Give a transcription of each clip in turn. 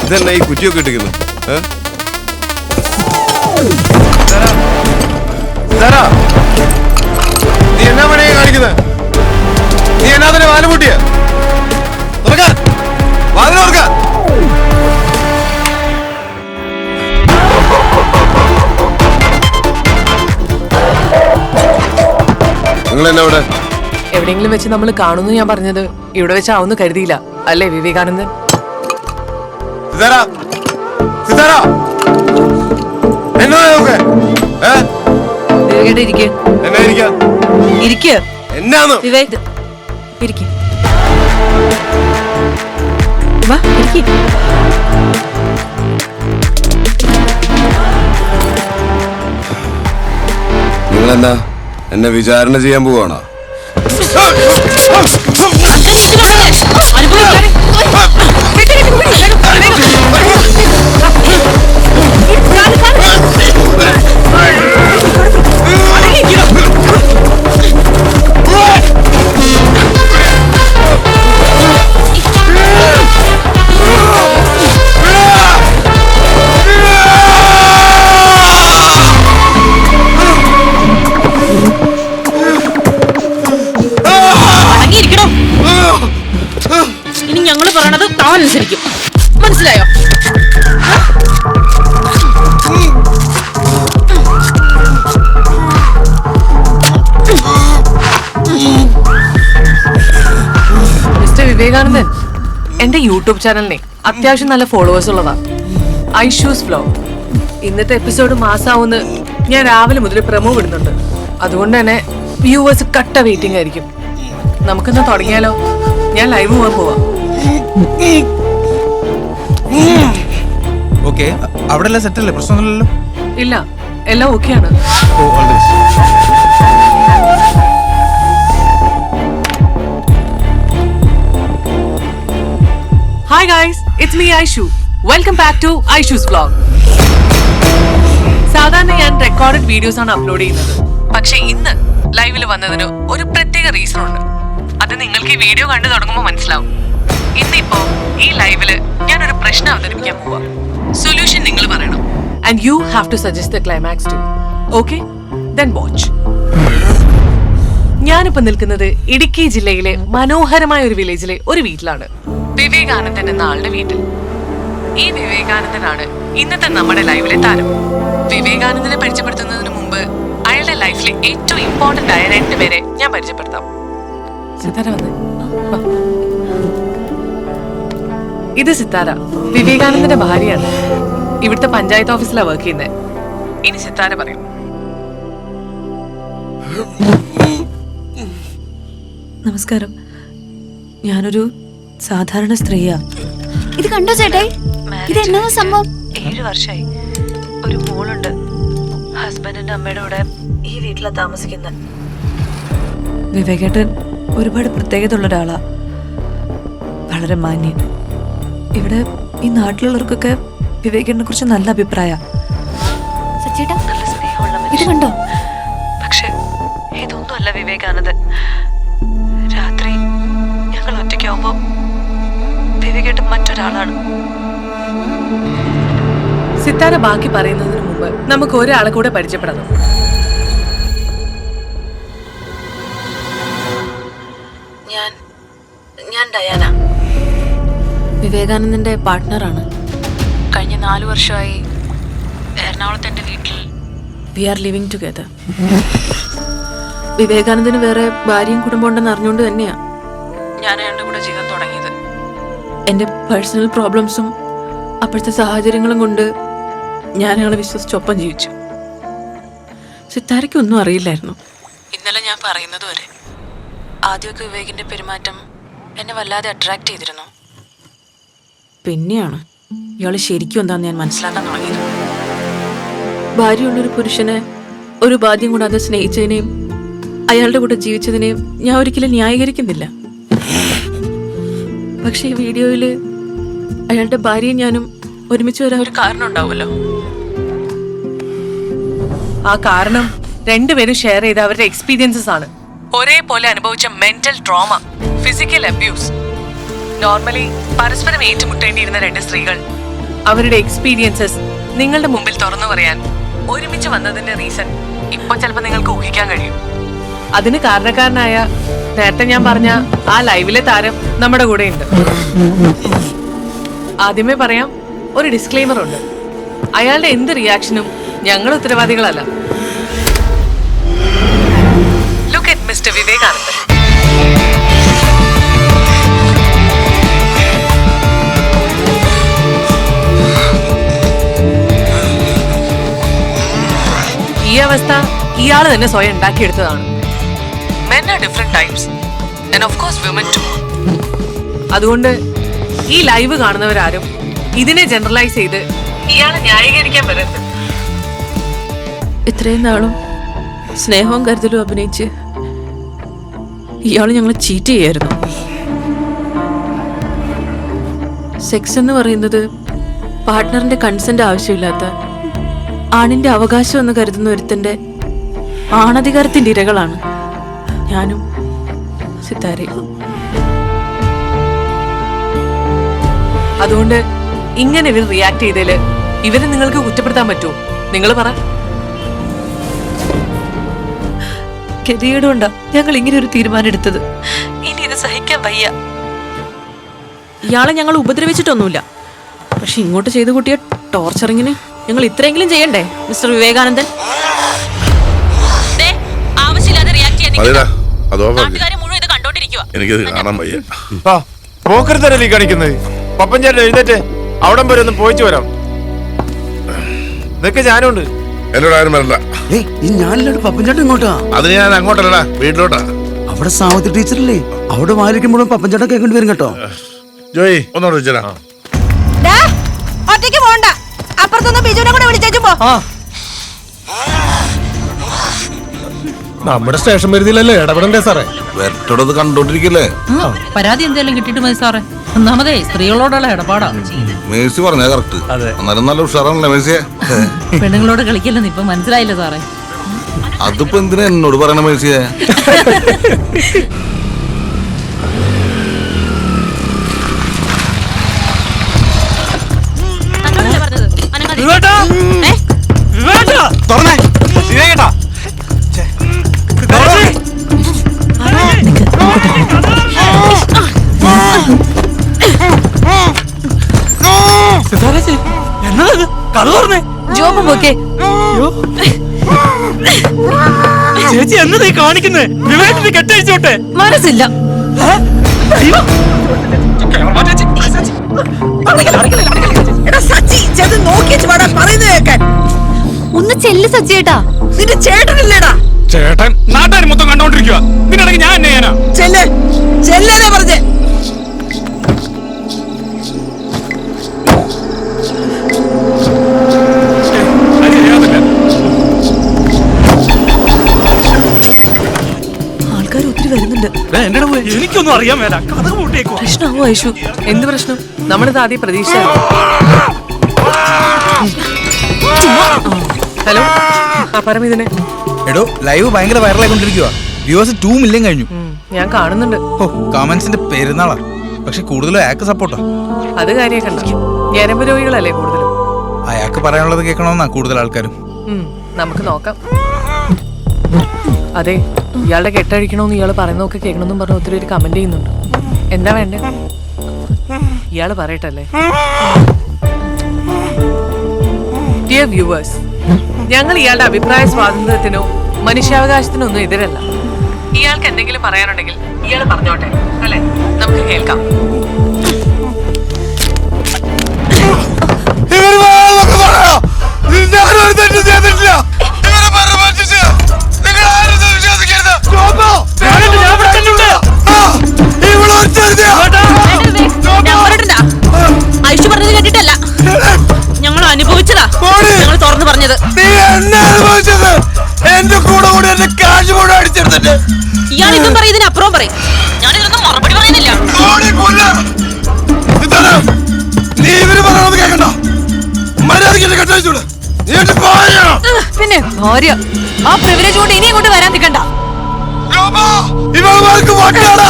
ഇതന്നെ ഈ കുറ്റിയൊക്കെ ഇട്ടിരിക്കുന്നു. നീ എന്നാ പണിയെ കാണിക്കുന്നത്? നീ എന്നാ തന്നെ വാല് മുട്ടിയ വാതിലോർക്ക. നിങ്ങൾ എന്നാ ഇവിടെ? എവിടെയെങ്കിലും വെച്ച് നമ്മൾ കാണുന്നു ഞാൻ പറഞ്ഞത്. ഇവിടെ വെച്ചാവുന്നു കരുതിയില്ല അല്ലേ വിവേകാനന്ദൻ? നിങ്ങളെന്നാ എന്നെ വിചാരണ ചെയ്യാൻ പോവാണോ? ഇനി ഞങ്ങൾ പറയണത് താൻ അനുസരിക്കും, മനസ്സിലായോ? മിസ്റ്റർ വിവേകാനന്ദൻ, എന്റെ യൂട്യൂബ് ചാനലിനെ അത്യാവശ്യം നല്ല ഫോളോവേഴ്സ് ഉള്ളതാ. ഐഷൂസ് വ്ലോഗ്. ഇന്നത്തെ എപ്പിസോഡ് മാസാവുന്ന ഞാൻ രാവിലെ മുതൽ പ്രമോ വിടുന്നുണ്ട്. അതുകൊണ്ട് തന്നെ വ്യൂവേഴ്സ് കട്ട വെയിറ്റിംഗ് ആയിരിക്കും. നമുക്കിന്ന് തുടങ്ങിയാലോ? ഞാൻ ലൈവ് പോകാൻ പോവാം. ഓക്കേ, അവിടെ എല്ലാം സെറ്റ് അല്ലേ? പ്രശ്നമൊന്നുമില്ലല്ലോ? ഇല്ല, എല്ലാം ഓക്കെയാണ്. Hi guys, it's me Aishu. Welcome back to Aishu's vlog. സാധാരണ ഞാൻ റെക്കോർഡഡ് വീഡിയോസ് ആണ് അപ്ലോഡ് ചെയ്യുന്നത്. പക്ഷെ ഇന്ന് ലൈവിൽ വന്നതിന് ഒരു പ്രത്യേക റീസൺ ഉണ്ട്. അത് നിങ്ങൾക്ക് ഈ വീഡിയോ കണ്ടു തുടങ്ങുമ്പോൾ മനസ്സിലാവും. ഇന്നിപ്പോ ഈ ലൈവില് ഞാനൊരു പ്രശ്നം അവതരിപ്പിക്കാൻ പോവാ. സൊല്യൂഷൻ നിങ്ങൾ പറയണം. And you have to suggest the climax too. Okay, then watch. ഞാനിപ്പോ നിൽക്കുന്നത് ഇടുക്കി ജില്ലയിലെ മനോഹരമായ ഒരു വില്ലേജിലെ ഒരു വീട്ടിലാണ്. വിവേകാനന്ദൻ എന്ന ആളുടെ വീട്ടിൽ. ഈ വിവേകാനന്ദനാണ് ഇന്നത്തെ നമ്മുടെ ലൈവിലെ താരം. വിവേകാനന്ദനെ പരിചയപ്പെടുത്തുന്നതിന് മുമ്പ് അയാളുടെ ലൈഫിലെ ഏറ്റവും ഇമ്പോർട്ടന്റ് ആയ 2 പേരെ ഞാൻ പരിചയപ്പെടുത്താം. സിത്താര വന്ന്. ഇത് സിത്താര, വിവേകാനന്ദന്റെ ഭാര്യയാണ്. ഇവിടുത്തെ പഞ്ചായത്ത് ഓഫീസിലാണ് വർക്ക് ചെയ്യുന്നത്. ഇനി സിത്താര പറയും. നമസ്കാരം, ഞാനൊരു സാധാരണ സ്ത്രീയാ. ഇത് കണ്ടോ ചേട്ടായി? ഇത് എന്നാ സംഭവം? 7 വർഷമായി. ഒരു മോളുണ്ട്. ഹസ്ബൻഡിന്റെ അമ്മയുടെ കൂടെ ഈ വീട്ടിലാണ് താമസിക്കുന്നത്. വിവേകേട്ടൻ ഒരുപാട് പ്രത്യേകത ഉള്ള ഒരാളാ. വളരെ മാന്യൻ. ഇവിടെ ഈ നാട്ടിലുള്ളവർക്കൊക്കെ വിവേകേട്ടനെ കുറിച്ച് നല്ല അഭിപ്രായ. നല്ല സ്നേഹമുള്ള ഇത് കണ്ടോ? പക്ഷെ ഇതൊന്നുമല്ല വിവേകാനന്ദൻ. രാത്രി ഞങ്ങൾ ഒറ്റയ്ക്കാവുമ്പോ വിവേകേട്ടൻ മറ്റൊരാളാണ്. സിത്താര ബാക്കി പറയുന്നതിന് മുമ്പ് നമുക്ക് ഒരാളെ കൂടെ പരിചയപ്പെടണം. ഞാൻ ഡയാന, വിവേകാനന്ദന്റെ പാർട്ട്ണറാണ്. കഴിഞ്ഞ 4 വർഷമായി എറണാകുളത്തെ എൻ്റെ വീട്ടിൽ വി ആർ ലിവിങ് ടുഗദർ. വിവേകാനന്ദന് വേറെ ഭാര്യയും കുടുംബം ഉണ്ടെന്ന് അറിഞ്ഞുകൊണ്ട് തന്നെയാ ഞാൻ അയാളുടെ കൂടെ ജീവിതം തുടങ്ങിയത്. എൻ്റെ പേഴ്സണൽ പ്രോബ്ലംസും അപ്പോഴത്തെ സാഹചര്യങ്ങളും കൊണ്ട് ഞാൻ അയാളെ വിശ്വസിച്ചൊപ്പം ജീവിച്ചു. സിത്താരയ്ക്കൊന്നും അറിയില്ലായിരുന്നു ഇന്നലെ ഞാൻ പറയുന്നത് വരെ. ആദ്യമൊക്കെ വിവേകിന്റെ പെരുമാറ്റം എന്നെ വല്ലാതെ അട്രാക്ട് ചെയ്തിരുന്നു. പിന്നെയാണ് ഇയാള് ശരിക്കും എന്താന്ന് ഞാൻ മനസ്സിലാക്കാൻ തുടങ്ങിയത്. ഭാര്യയുള്ളൊരു പുരുഷനെ ഒരു ബാധ്യം കൂടാതെ സ്നേഹിച്ചതിനെയും അയാളുടെ കൂടെ ജീവിച്ചതിനെയും ഞാൻ ഒരിക്കലും ന്യായീകരിക്കുന്നില്ല. പക്ഷെ ഈ വീഡിയോയില് അയാളുടെ ഭാര്യയും ഞാനും ഒരുമിച്ച് വരാൻ ഒരു കാരണം ഉണ്ടാവുമല്ലോ. ആ കാരണം രണ്ടുപേരും ഷെയർ ചെയ്ത അവരുടെ എക്സ്പീരിയൻസസ് ആണ്. ഒരേപോലെ അനുഭവിച്ച mental trauma, physical abuse. Normally പരസ്പരം ഏറ്റുമുട്ടേണ്ടിയിരുന്ന 2 സ്ത്രീകൾ അവരുടെ എക്സ്പീരിയൻസസ് നിങ്ങളുടെ മുമ്പിൽ തുറന്നു പറയാൻ ഒരുമിച്ച് വന്നതിന്റെ റീസൺ ഇപ്പൊ ചിലപ്പോൾ നിങ്ങൾക്ക് ഊഹിക്കാൻ കഴിയും. അതിന് കാരണക്കാരനായ നേരത്തെ ഞാൻ പറഞ്ഞ ആ ലൈവിലെ താരം നമ്മുടെ കൂടെ ഉണ്ട്. ആദ്യമേ പറയാം, ഒരു ഡിസ്ക്ലെയിമർ ഉണ്ട്. അയാളുടെ എന്ത് റിയാക്ഷനും ഞങ്ങൾ ഉത്തരവാദികളല്ല. ലുക്ക് അറ്റ് മിസ്റ്റർ വിവേകാനന്ദൻ. ഈ അവസ്ഥ ഇയാൾ തന്നെ സ്വയം ഉണ്ടാക്കിയെടുത്തതാണ്. Men are different types and of course women too. അതുകൊണ്ട് ഈ ലൈവ് കാണുന്നവരാരും ഇതിനെ ജനറലൈസ് ചെയ്ത് ഇയാളെ ന്യായീകരിക്കാൻ വരരുത്. ഇത്രയും നാളും സ്നേഹവും കരുതലും അഭിനയിച്ച് ഇയാൾ ഞങ്ങളെ ചീറ്റ് ചെയ്യായിരുന്നു. സെക്സ് എന്ന് പറയുന്നത് പാർട്ട്ണറിന്റെ കൺസെന്റ് ആവശ്യമില്ലാത്ത ആണിന്റെ അവകാശം എന്ന് കരുതുന്ന ഒരുത്തന്റെ ആണധികാരത്തിന്റെ ഇരകളാണ് ഞാനും സിത്താരയും. അതുകൊണ്ട് ഇങ്ങനെ ഇവർ റിയാക്ട് ചെയ്തതില് ഇവരെ നിങ്ങൾക്ക് കുറ്റപ്പെടുത്താൻ പറ്റുമോ? നിങ്ങൾ പറ. ഗതികേടുകൊണ്ടാ ഞങ്ങൾ ഇങ്ങനെ ഒരു തീരുമാനം എടുത്തത്. ഇനി ഇത് സഹിക്കാൻ വയ്യ. ഇയാളെ ഞങ്ങൾ ഉപദ്രവിച്ചിട്ടൊന്നുമില്ല, പക്ഷെ ഇങ്ങോട്ട് ചെയ്തു കൂട്ടിയ ടോർച്ചറിങ്ങിന് ഞങ്ങൾ ഇത്രയെങ്കിലും ചെയ്യണ്ടേ മിസ്റ്റർ വിവേകാനന്ദൻ? എനിക്കത് കാണാൻ വയ്യ. പോക്കരുത്തരല്ലേ കാണിക്കുന്നത്? പപ്പൻ ചേട്ടൻ എഴുന്നേറ്റ് അവിടം വരെ ഒന്ന് പോയിച്ചു വരാം. ഇതൊക്കെ ഞാനുണ്ട്. എന്നോട് ആരും വരണ്ട. ഞാനില്ലാണ്ട് പപ്പൻ ചേട്ടൻ ഇങ്ങോട്ടാ. അതിന് ഞാൻ അങ്ങോട്ടല്ലടാ, വീട്ടിലോട്ടാ. അവിടെ സാവത്തി ടീച്ചറല്ലേ, അവിടെ വാലിക്കുമ്പോഴും പപ്പൻ ചേട്ടൻ കേൾക്കേണ്ടി വരും കേട്ടോ. ജോയി ഒന്നോട് വെച്ചാ ഒറ്റയ്ക്ക് പോണ്ട, അപ്പുറത്തൊന്ന് ബിജുവിനെ കൂടെ വിളിച്ചേച്ചു പോ. നമ്മുടെ സ്റ്റേഷൻ പരിധിയിലല്ലേ ഇടപെടണ്ടേ സാറേ? വെറ്റോടത് കണ്ടോണ്ടിരിക്കല്ലേ. പരാതി എന്തെങ്കിലും കിട്ടിയിട്ട് മതി സാറേ. ഒന്നാമതേ സ്ത്രീകളോടുള്ള ഇടപാടാ. മേഴ്സി പറഞ്ഞാ കറക്റ്റ്. എന്നാലും നല്ല ഉഷാറാണല്ലേ മേഴ്സിയെ. പെണ്ണുങ്ങളോട് കളിക്കില്ലെന്ന് ഇപ്പൊ മനസ്സിലായില്ല സാറേ. അതിപ്പോ എന്തിനാ എന്നോട് പറയണ മേഴ്സിയെ? ജോബ് പോക്കേ ചേച്ചി എന്നതേ കാണിക്കുന്നേ? വിവേകത്തിന് കെട്ടഴിച്ചോട്ടെ. മനസ്സില്ല. ഒന്ന് ചെല്ല് സജ്ജേട്ടാ, നിന്റെ ചേട്ടനില്ലേടാ? ചേട്ടൻ നാട്ടുകാർ മൊത്തം കണ്ടോണ്ടിരിക്കുക. ഇതിനിടയ്ക്ക് ഞാൻ എന്നെ ചെയ്യാനാ? ചെല്ലേ പറഞ്ഞേ. ആൾക്കാർ ഒത്തിരി വരുന്നുണ്ട്. എനിക്കൊന്നും അറിയാൻ മേല. കഥ കൂട്ടിയേക്കോ? പ്രശ്നമാവോ ഐഷു? എന്ത് പ്രശ്നം? നമ്മളിത് ആദ്യം പ്രതീക്ഷ. ഹലോ, പരമിതിനെ. എടോ, ലൈവ് ഭയങ്കര വൈറലായിക്കൊണ്ടിരിക്കുക. വ്യൂവേഴ്സ് 2 മില്യൺ കഴിഞ്ഞു. ഞാൻ കാണുന്നുണ്ട്. ഓ, കമന്റ്സിന്റെ പെരുന്നാളാ. പക്ഷെ കൂടുതലും അയാൾക്ക് സപ്പോർട്ടാ. അത് കാര്യം കണ്ട ഞരമ്പ് രോഗികളല്ലേ കൂടുതലും. അയാൾക്ക് പറയാനുള്ളത് കേൾക്കണമെന്നാ കൂടുതൽ ആൾക്കാരും. നമുക്ക് നോക്കാം. അതെ, ഇയാളുടെ കെട്ടഴിക്കണമെന്ന് ഇയാൾ പറയുന്നതൊക്കെ കേൾക്കണമെന്നും പറഞ്ഞ് ഒത്തിരി പേര് കമന്റ് ചെയ്യുന്നുണ്ട്. എന്താ വേണ്ടേ? ഇയാള് പറയട്ടല്ലേ. ഡിയർ വ്യൂവേഴ്സ്, ഞങ്ങൾ ഇയാളുടെ അഭിപ്രായ സ്വാതന്ത്ര്യത്തിനോ മനുഷ്യാവകാശത്തിനോ ഒന്നും എതിരല്ല. ഇയാൾക്ക് എന്തെങ്കിലും പറയാനുണ്ടെങ്കിൽ ഇയാൾ പറഞ്ഞോട്ടെ, അല്ലെ? നമുക്ക് കേൾക്കാം. ഐഷു പറഞ്ഞത് കേട്ടിട്ടല്ല, ഞങ്ങൾ അനുഭവിച്ചതാ. ഞങ്ങൾ തുറന്നു പറഞ്ഞത്. എന്റെ കൂടെ കൂടി എന്റെ കാശ് മുഴുവൻ അടിച്ചെടുത്തിട്ട് ഇയാൾ ഇതും പറയും, ഇതിനപ്പുറം പറയും. ഞാനിതൊന്നും മറുപടി പറയുന്നില്ല. നീ ഇവര് പറയണത് കേൾക്കണ്ട. മര്യാദയ്ക്ക് കെട്ടഴിച്ചോളൂ. പിന്നെ ഭാര്യ ആ പ്രിവിലേജ് കൊണ്ട് ഇനി അങ്ങോട്ട് വരാൻ നിൽക്കണ്ട. ഇവൾക്ക് വട്ടാടാ.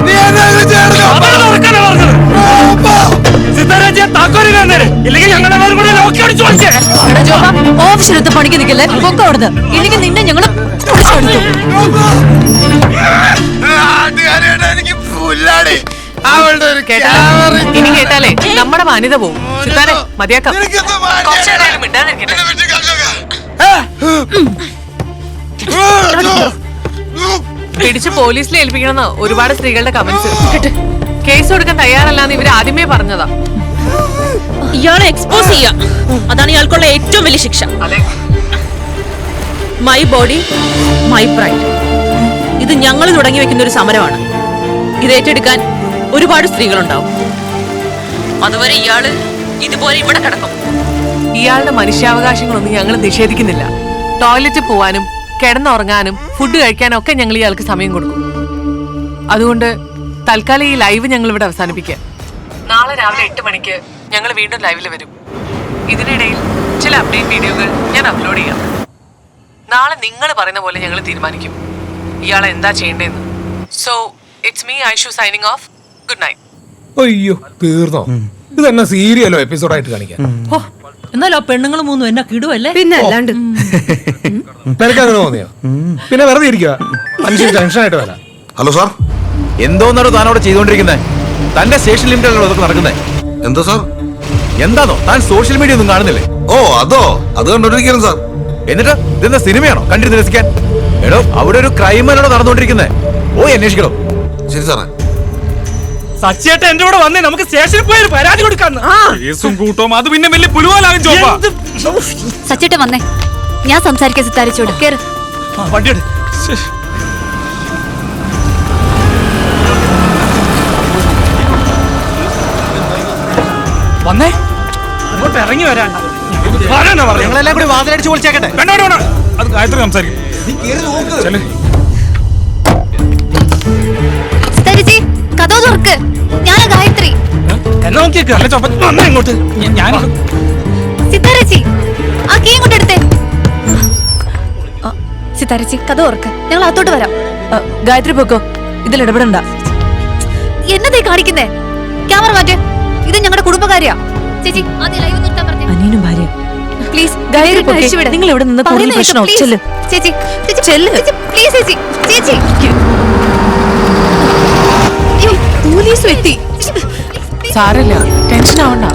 നീ എന്നെ ചെയ്യണം. സിത്താരാജിയെ താക്കോലിൽ ഇല്ലെങ്കിൽ മനുഷ്യരത്ത് പണിക്ക് നിൽക്കല്ലേ പൊക്കം അവിടുന്ന് ഇല്ലെങ്കിൽ നിന്നെ ഞങ്ങള് പൊളിച്ചെടുക്കും. ഇനി കേട്ടാലേ നമ്മുടെ മാന്യത പോവും. സിത്താരെ മതിയാക്കാം. കുറച്ച് നേരം മിണ്ടാതിരിക്കട്ടെ. പിടിച്ച് പോലീസിൽ ഏൽപ്പിക്കണമെന്ന് ഒരുപാട് സ്ത്രീകളുടെ കമന്റ്സ്. കേസ് കൊടുക്കാൻ തയ്യാറല്ലാന്ന് ഇവര് ആദ്യമേ പറഞ്ഞതാ. ഇയാളെ എക്സ്പോസ് ചെയ്യാ, അതാണ് ഇയാൾക്കുള്ള ഏറ്റവും വലിയ ശിക്ഷ. My body my pride. ഇത് ഞങ്ങൾ തുടങ്ങി വെക്കുന്ന ഒരു സമരമാണ്. ഇത് ഏറ്റെടുക്കാൻ ഒരുപാട് സ്ത്രീകളുണ്ടാവും. അതുവരെ ഇയാള് ഇതുപോലെ ഇവിടെ കിടക്കും. ഇയാളുടെ മനുഷ്യാവകാശങ്ങളൊന്നും ഞങ്ങൾ നിഷേധിക്കുന്നില്ല. ടോയ്ലറ്റിൽ പോവാനും കിടന്നുറങ്ങാനും ഫുഡ് കഴിക്കാനും ഒക്കെ ഞങ്ങൾ ഇയാൾക്ക് സമയം കൊടുക്കും. അതുകൊണ്ട് തൽക്കാലം ഈ ലൈവ് ഞങ്ങൾ ഇവിടെ അവസാനിപ്പിക്കാം. നാളെ രാവിലെ 8 മണിക്ക് ഞങ്ങൾ വീണ്ടും ലൈവിൽ വരും. ഇതിനിടയിൽ ചില അപ്ഡേറ്റ് വീഡിയോകൾ ഞാൻ അപ്ലോഡ് ചെയ്യാം. നാളെ നിങ്ങൾ പറയുന്ന പോലെ ഞങ്ങൾ തീരുമാനിക്കും ഇയാളെ എന്താ ചെയ്യേണ്ടതെന്ന്. So it's me Aishu signing off. Good night. അയ്യോ തീർന്നോ? ഇത് തന്നെ സീരിയലോ എപ്പിസോഡായിട്ട് കാണിക്കാൻ. എന്നാലും ആ പെണ്ണുങ്ങൾ മൂന്നും എന്നെ കിടുവല്ലേ? പിന്നെ അല്ലാണ്ട് നിനക്ക് അങ്ങനെ തോന്നിയോ? പിന്നെ വെറുതെ ഇരിക്കുക, മനുഷ്യൻ ടെൻഷനായിട്ട് വരാം. Hello sir. എന്തോന്നാണോ താൻ അവിടെ ചെയ്തുകൊണ്ടിരിക്കുന്നത്? തന്റെ സ്റ്റേഷൻ ലിമിറ്റാണല്ലോ അതൊക്കെ നടക്കുന്നത്. എന്താ സാർ? എന്താണോ താൻ സോഷ്യൽ മീഡിയ ഒന്നും കാണുന്നില്ലേ? ഓ അതോ, അത് കണ്ടോണ്ടിരിക്കുന്നു സാർ. എന്നിട്ട് ഇതെന്താ സിനിമയാണോ കണ്ടിരുന്ന് രസിക്കാൻ? എടോ അവിടെ ഒരു ക്രൈമാണോ നടന്നുകൊണ്ടിരിക്കുന്നത്? പോയി അന്വേഷിക്കണോ? ശരി സാറേ. സച്ചിയേട്ട എന്റെ കൂടെ വന്നേ, നമുക്ക് സ്റ്റേഷനിൽ പോയി ഒരു പരാതി കൊടുക്കാന്ന്. കേസും കൂട്ടവും അത് പിന്നെ വലിയ പുലുവാലാകും. ചോപ്പാ സച്ചേട്ട വന്നേ, ഞാൻ സംസാരിക്കാൻ സിത്താരിച്ചോട് കേറ്. വണ്ടിയുടെ വന്നേ, അങ്ങോട്ട് ഇറങ്ങി വരാൻ ഞങ്ങളെല്ലാം കൂടി വാതിലടിച്ച് പൊളിച്ചേക്കട്ടെ. അത് ഗായത്രി സംസാരിക്കും. സിത്താരിച്ചി കഥ തുറക്ക്, ഞാനാ ഗായത്രി. എന്നെ നോക്കിയേക്ക്. അല്ല ചോപ്പ വന്നേ ഇങ്ങോട്ട്. ഞാൻ സിത്താരച്ചി ആ കീ ഇങ്ങോട്ട് എടുത്തേ. സിത്താരച്ചി കഥ തുറക്ക്, ഞങ്ങൾ അകത്തോട്ട് വരാം. ഗായത്രി പൊക്കോ, ഇതിൽ ഇടപെടണ്ട. എന്നതേ കാണിക്കുന്നേ? ക്യാമറ മാറ്റ്, ഇത് ഞങ്ങളുടെ കുടുംബകാര്യാ. ചേച്ചി ആദ്യം ലൈവ് നിർത്താൻ പറഞ്ഞേ. അനിയനും ഭാര്യ പ്ലീസ് ഗായത്രി പൊക്കെ, നിങ്ങൾ ഇവിടെ നിന്ന് കൂടുതൽ പ്രശ്നമാവും. ചെല്ല്. ചേച്ചി ചേച്ചി ചെല്ല് പ്ലീസ്. ചേച്ചി ചേച്ചി അയ്യോ, പോലീസും എത്തി. സാരല്ല, ടെൻഷൻ ആവണ്ട.